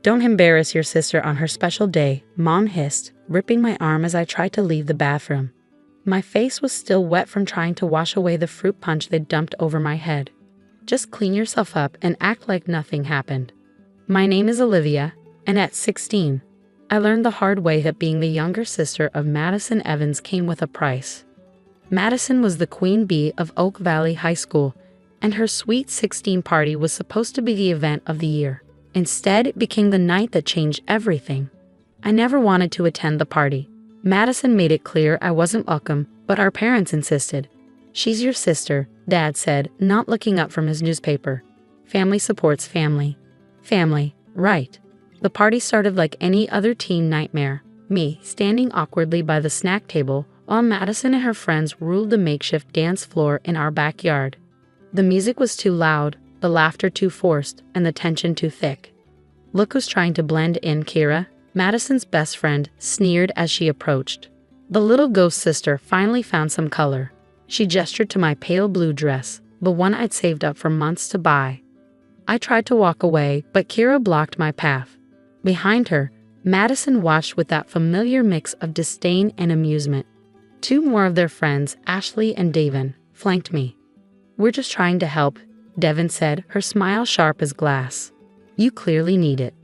Don't embarrass your sister on her special day, Mom hissed, ripping my arm as I tried to leave the bathroom. My face was still wet from trying to wash away the fruit punch they'd dumped over my head. Just clean yourself up and act like nothing happened. My name is Olivia, and at 16, I learned the hard way that being the younger sister of Madison Evans came with a price. Madison was the queen bee of Oak Valley High School, and her Sweet 16 party was supposed to be the event of the year. Instead, it became the night that changed everything. I never wanted to attend the party. Madison made it clear I wasn't welcome, but our parents insisted. "She's your sister," Dad said, not looking up from his newspaper. "Family supports family." Family, right. The party started like any other teen nightmare. Me, standing awkwardly by the snack table, while Madison and her friends ruled the makeshift dance floor in our backyard. The music was too loud, the laughter too forced, and the tension too thick. "Look who's trying to blend in, Kira," Madison's best friend sneered as she approached. The little ghost sister finally found some color. She gestured to my pale blue dress, the one I'd saved up for months to buy. I tried to walk away, but Kira blocked my path. Behind her, Madison watched with that familiar mix of disdain and amusement. Two more of their friends, Ashley and Devin, flanked me. "We're just trying to help," Devin said, her smile sharp as glass. "You clearly need it."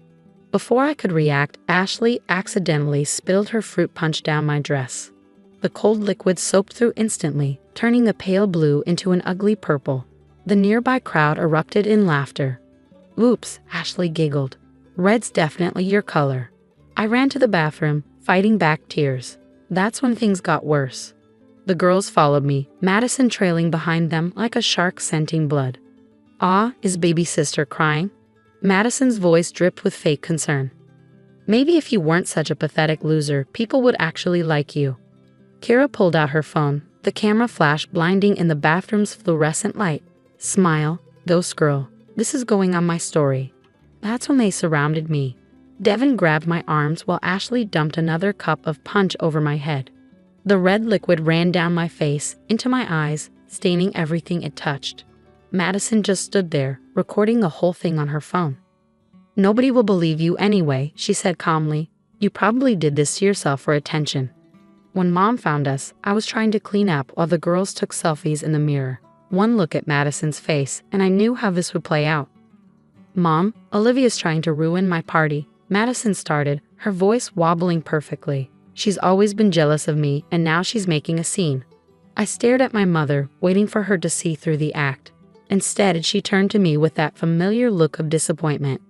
Before I could react, Ashley accidentally spilled her fruit punch down my dress. The cold liquid soaked through instantly, turning the pale blue into an ugly purple. The nearby crowd erupted in laughter. "Oops," Ashley giggled. "Red's definitely your color." I ran to the bathroom, fighting back tears. That's when things got worse. The girls followed me, Madison trailing behind them like a shark scenting blood. "Ah, is baby sister crying?" Madison's voice dripped with fake concern. "Maybe if you weren't such a pathetic loser, people would actually like you." Kira pulled out her phone, the camera flash blinding in the bathroom's fluorescent light. "Smile, ghost girl, this is going on my story." That's when they surrounded me. Devin grabbed my arms while Ashley dumped another cup of punch over my head. The red liquid ran down my face, into my eyes, staining everything it touched. Madison just stood there, recording the whole thing on her phone. "Nobody will believe you anyway," she said calmly. "You probably did this to yourself for attention." When Mom found us, I was trying to clean up while the girls took selfies in the mirror. One look at Madison's face, and I knew how this would play out. "Mom, Olivia's trying to ruin my party," Madison started, her voice wobbling perfectly. "She's always been jealous of me, and now she's making a scene." I stared at my mother, waiting for her to see through the act. Instead, she turned to me with that familiar look of disappointment.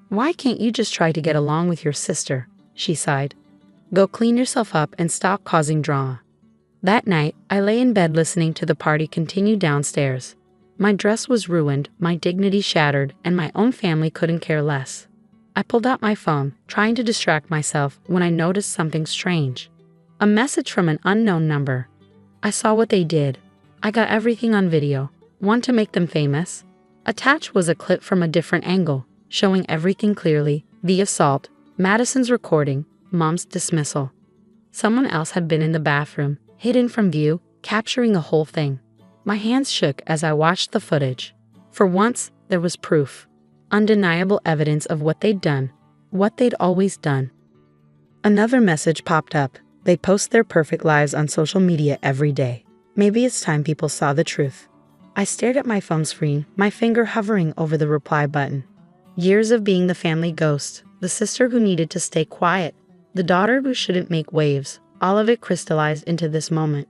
"Why can't you just try to get along with your sister?" she sighed. "Go clean yourself up and stop causing drama." That night, I lay in bed listening to the party continue downstairs. My dress was ruined, my dignity shattered, and my own family couldn't care less. I pulled out my phone, trying to distract myself, when I noticed something strange. A message from an unknown number. I saw what they did. I got everything on video. Want to make them famous? Attached was a clip from a different angle, showing everything clearly: the assault, Madison's recording, Mom's dismissal. Someone else had been in the bathroom, hidden from view, capturing the whole thing. My hands shook as I watched the footage. For once, there was proof. Undeniable evidence of what they'd done, what they'd always done. Another message popped up. They post their perfect lives on social media every day. Maybe it's time people saw the truth. I stared at my phone screen, my finger hovering over the reply button. Years of being the family ghost, the sister who needed to stay quiet, the daughter who shouldn't make waves, all of it crystallized into this moment.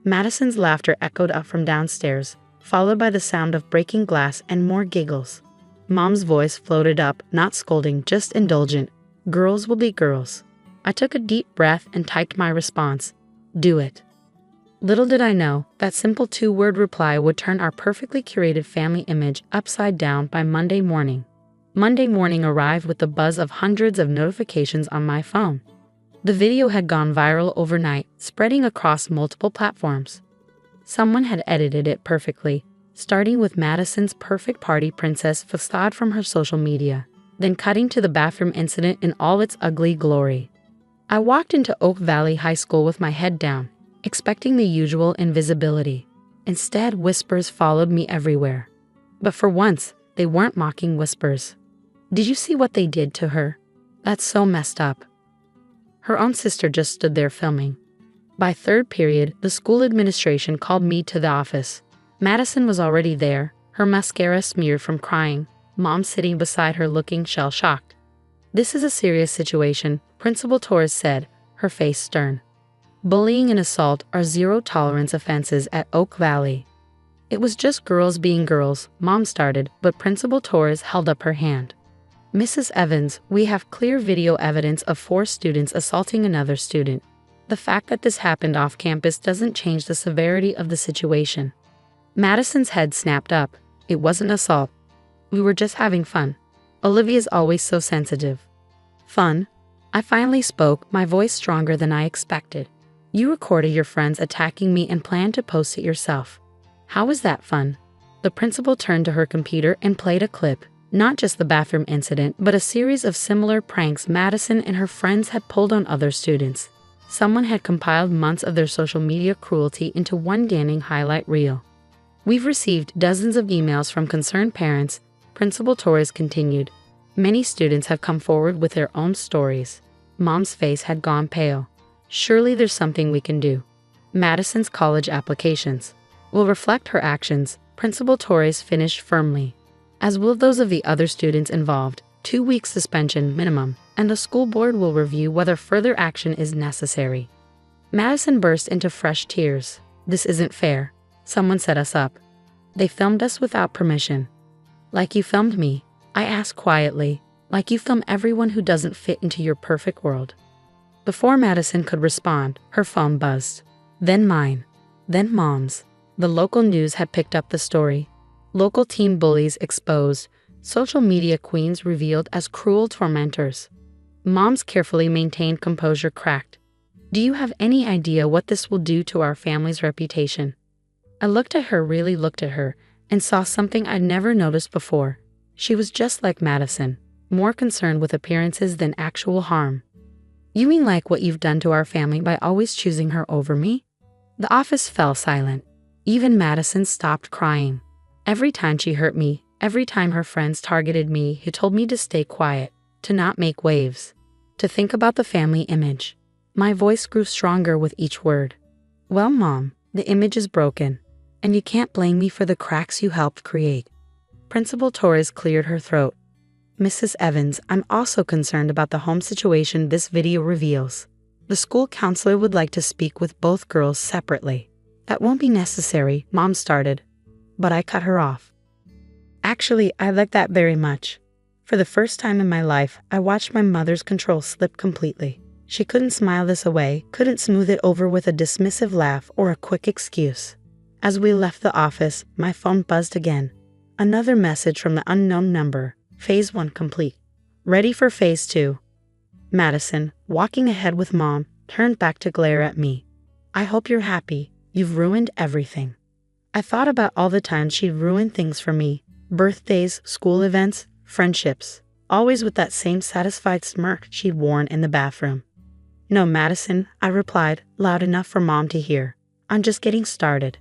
Madison's laughter echoed up from downstairs, followed by the sound of breaking glass and more giggles. Mom's voice floated up, not scolding, just indulgent. "Girls will be girls." I took a deep breath and typed my response. "Do it." Little did I know, that simple two-word reply would turn our perfectly curated family image upside down by Monday morning. Monday morning arrived with the buzz of hundreds of notifications on my phone. The video had gone viral overnight, spreading across multiple platforms. Someone had edited it perfectly, starting with Madison's perfect party princess facade from her social media, then cutting to the bathroom incident in all its ugly glory. I walked into Oak Valley High School with my head down, expecting the usual invisibility. Instead, whispers followed me everywhere. But for once, they weren't mocking whispers. Did you see what they did to her? That's so messed up. Her own sister just stood there filming. By third period, the school administration called me to the office. Madison was already there, her mascara smeared from crying, Mom sitting beside her looking shell-shocked. This is a serious situation, Principal Torres said, her face stern. Bullying and assault are zero-tolerance offenses at Oak Valley. It was just girls being girls, Mom started, but Principal Torres held up her hand. Mrs. Evans, we have clear video evidence of 4 students assaulting another student. The fact that this happened off campus doesn't change the severity of the situation. Madison's head snapped up. It wasn't assault. We were just having fun. Olivia's always so sensitive. Fun? I finally spoke, my voice stronger than I expected. You recorded your friends attacking me and planned to post it yourself. How was that fun? The principal turned to her computer and played a clip, not just the bathroom incident, but a series of similar pranks Madison and her friends had pulled on other students. Someone had compiled months of their social media cruelty into one damning highlight reel. We've received dozens of emails from concerned parents, Principal Torres continued. Many students have come forward with their own stories. Mom's face had gone pale. Surely there's something we can do. Madison's college applications will reflect her actions, Principal Torres finished firmly. As will those of the other students involved, 2 weeks suspension minimum, and the school board will review whether further action is necessary. Madison burst into fresh tears. This isn't fair. Someone set us up. They filmed us without permission. Like you filmed me, I asked quietly, like you film everyone who doesn't fit into your perfect world. Before Madison could respond, her phone buzzed. Then mine. Then Mom's. The local news had picked up the story. Local teen bullies exposed, social media queens revealed as cruel tormentors. Mom's carefully maintained composure cracked. Do you have any idea what this will do to our family's reputation? I looked at her, really looked at her, and saw something I'd never noticed before. She was just like Madison, more concerned with appearances than actual harm. You mean like what you've done to our family by always choosing her over me? The office fell silent. Even Madison stopped crying. Every time she hurt me, every time her friends targeted me, he told me to stay quiet, to not make waves, to think about the family image. My voice grew stronger with each word. Well, Mom, the image is broken, and you can't blame me for the cracks you helped create. Principal Torres cleared her throat. Mrs. Evans, I'm also concerned about the home situation this video reveals. The school counselor would like to speak with both girls separately. That won't be necessary, Mom started, but I cut her off. Actually, I like that very much. For the first time in my life, I watched my mother's control slip completely. She couldn't smile this away, couldn't smooth it over with a dismissive laugh or a quick excuse. As we left the office, my phone buzzed again. Another message from the unknown number. Phase 1 complete. Ready for Phase 2. Madison, walking ahead with Mom, turned back to glare at me. I hope you're happy. You've ruined everything. I thought about all the times she'd ruined things for me. Birthdays, school events, friendships. Always with that same satisfied smirk she'd worn in the bathroom. No, Madison, I replied, loud enough for Mom to hear. I'm just getting started.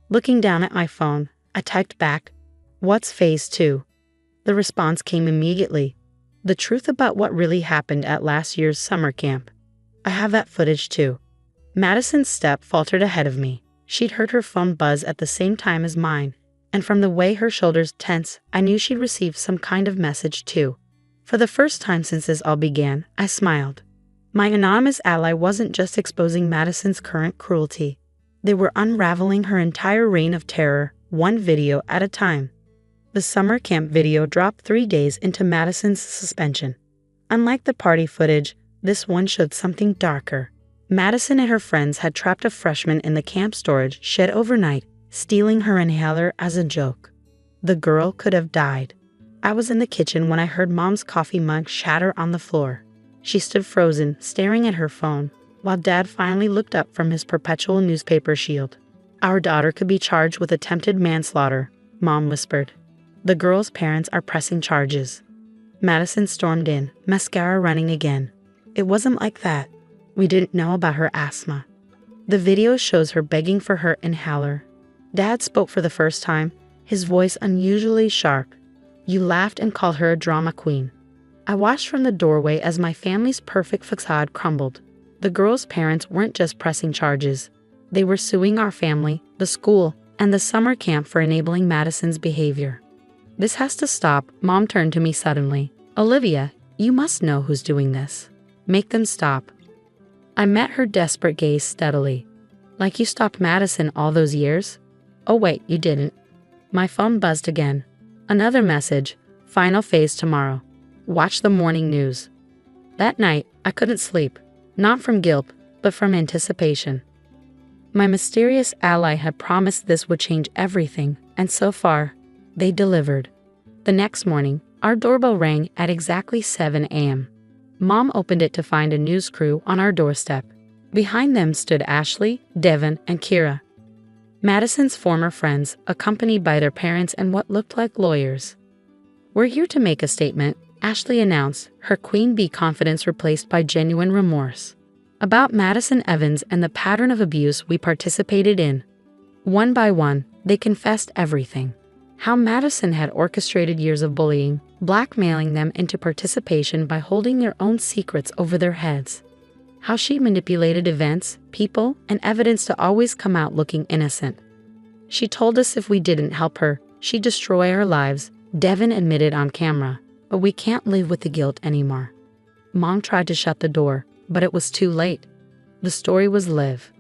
Looking down at my phone, I typed back, "What's Phase 2?" The response came immediately. The truth about what really happened at last year's summer camp. I have that footage too. Madison's step faltered ahead of me. She'd heard her phone buzz at the same time as mine, and from the way her shoulders tensed, I knew she'd received some kind of message too. For the first time since this all began, I smiled. My anonymous ally wasn't just exposing Madison's current cruelty. They were unraveling her entire reign of terror, one video at a time. The summer camp video dropped 3 days into Madison's suspension. Unlike the party footage, this one showed something darker. Madison and her friends had trapped a freshman in the camp storage shed overnight, stealing her inhaler as a joke. The girl could have died. I was in the kitchen when I heard Mom's coffee mug shatter on the floor. She stood frozen, staring at her phone, while Dad finally looked up from his perpetual newspaper shield. Our daughter could be charged with attempted manslaughter, Mom whispered. The girl's parents are pressing charges. Madison stormed in, mascara running again. It wasn't like that. We didn't know about her asthma. The video shows her begging for her inhaler. Dad spoke for the first time, his voice unusually sharp. You laughed and called her a drama queen. I watched from the doorway as my family's perfect facade crumbled. The girl's parents weren't just pressing charges. They were suing our family, the school, and the summer camp for enabling Madison's behavior. This has to stop, Mom turned to me suddenly. Olivia, you must know who's doing this. Make them stop. I met her desperate gaze steadily. Like you stopped Madison all those years? Oh wait, you didn't. My phone buzzed again. Another message. Final phase tomorrow. Watch the morning news. That night, I couldn't sleep. Not from guilt, but from anticipation. My mysterious ally had promised this would change everything, and so far, they delivered. The next morning, our doorbell rang at exactly 7 a.m. Mom opened it to find a news crew on our doorstep. Behind them stood Ashley, Devin, and Kira, Madison's former friends, accompanied by their parents and what looked like lawyers. We're here to make a statement, Ashley announced, her queen bee confidence replaced by genuine remorse. About Madison Evans and the pattern of abuse we participated in. One by one, they confessed everything. How Madison had orchestrated years of bullying, blackmailing them into participation by holding their own secrets over their heads. How she manipulated events, people, and evidence to always come out looking innocent. She told us if we didn't help her, she'd destroy our lives, Devin admitted on camera. But we can't live with the guilt anymore. Mom tried to shut the door, but it was too late. The story was live.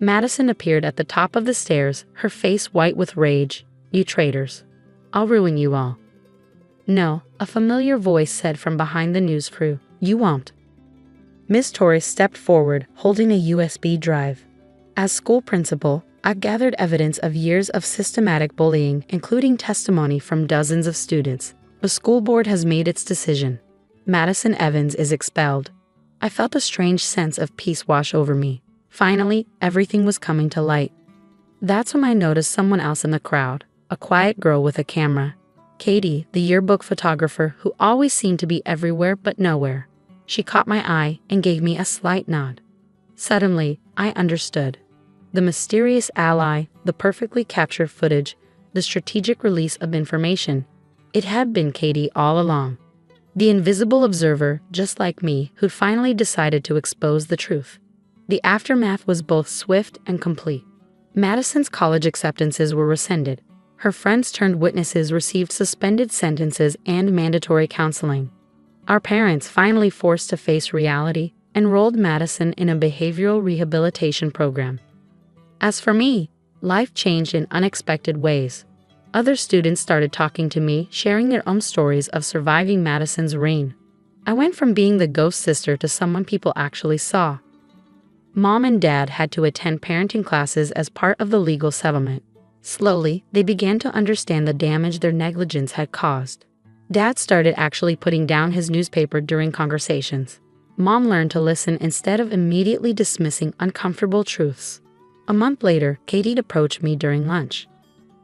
Madison appeared at the top of the stairs, her face white with rage. You traitors. I'll ruin you all. No, a familiar voice said from behind the news crew. You won't. Miss Torres stepped forward, holding a USB drive. As school principal, I gathered evidence of years of systematic bullying, including testimony from dozens of students. The school board has made its decision. Madison Evans is expelled. I felt a strange sense of peace wash over me. Finally, everything was coming to light. That's when I noticed someone else in the crowd, a quiet girl with a camera. Katie, the yearbook photographer who always seemed to be everywhere but nowhere. She caught my eye and gave me a slight nod. Suddenly, I understood. The mysterious ally, the perfectly captured footage, the strategic release of information. It had been Katie all along. The invisible observer, just like me, who'd finally decided to expose the truth. The aftermath was both swift and complete. Madison's college acceptances were rescinded. Her friends turned witnesses received suspended sentences and mandatory counseling. Our parents, finally forced to face reality, enrolled Madison in a behavioral rehabilitation program. As for me, life changed in unexpected ways. Other students started talking to me, sharing their own stories of surviving Madison's reign. I went from being the ghost sister to someone people actually saw. Mom and Dad had to attend parenting classes as part of the legal settlement. Slowly, they began to understand the damage their negligence had caused. Dad started actually putting down his newspaper during conversations. Mom learned to listen instead of immediately dismissing uncomfortable truths. A month later, Katie approached me during lunch.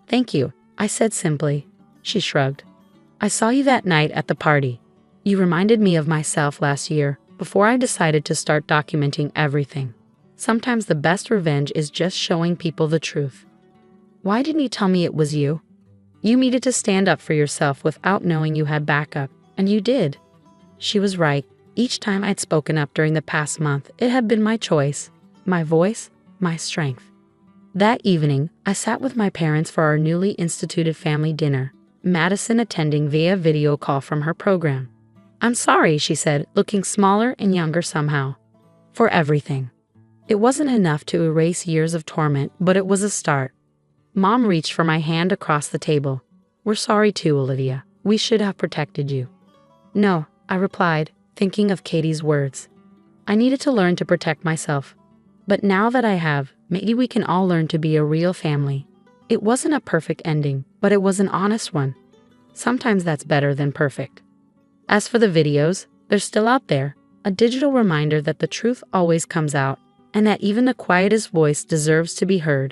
Thank you, I said simply. She shrugged. I saw you that night at the party. You reminded me of myself last year, before I decided to start documenting everything. Sometimes the best revenge is just showing people the truth. Why didn't you tell me it was you? You needed to stand up for yourself without knowing you had backup, and you did. She was right. Each time I'd spoken up during the past month, it had been my choice, my voice, my strength. That evening, I sat with my parents for our newly instituted family dinner, Madison attending via video call from her program. I'm sorry, she said, looking smaller and younger somehow. For everything. It wasn't enough to erase years of torment, but it was a start. Mom reached for my hand across the table. We're sorry too, Olivia. We should have protected you. No, I replied, thinking of Katie's words. I needed to learn to protect myself. But now that I have, maybe we can all learn to be a real family. It wasn't a perfect ending, but it was an honest one. Sometimes that's better than perfect. As for the videos, they're still out there, a digital reminder that the truth always comes out, and that even the quietest voice deserves to be heard.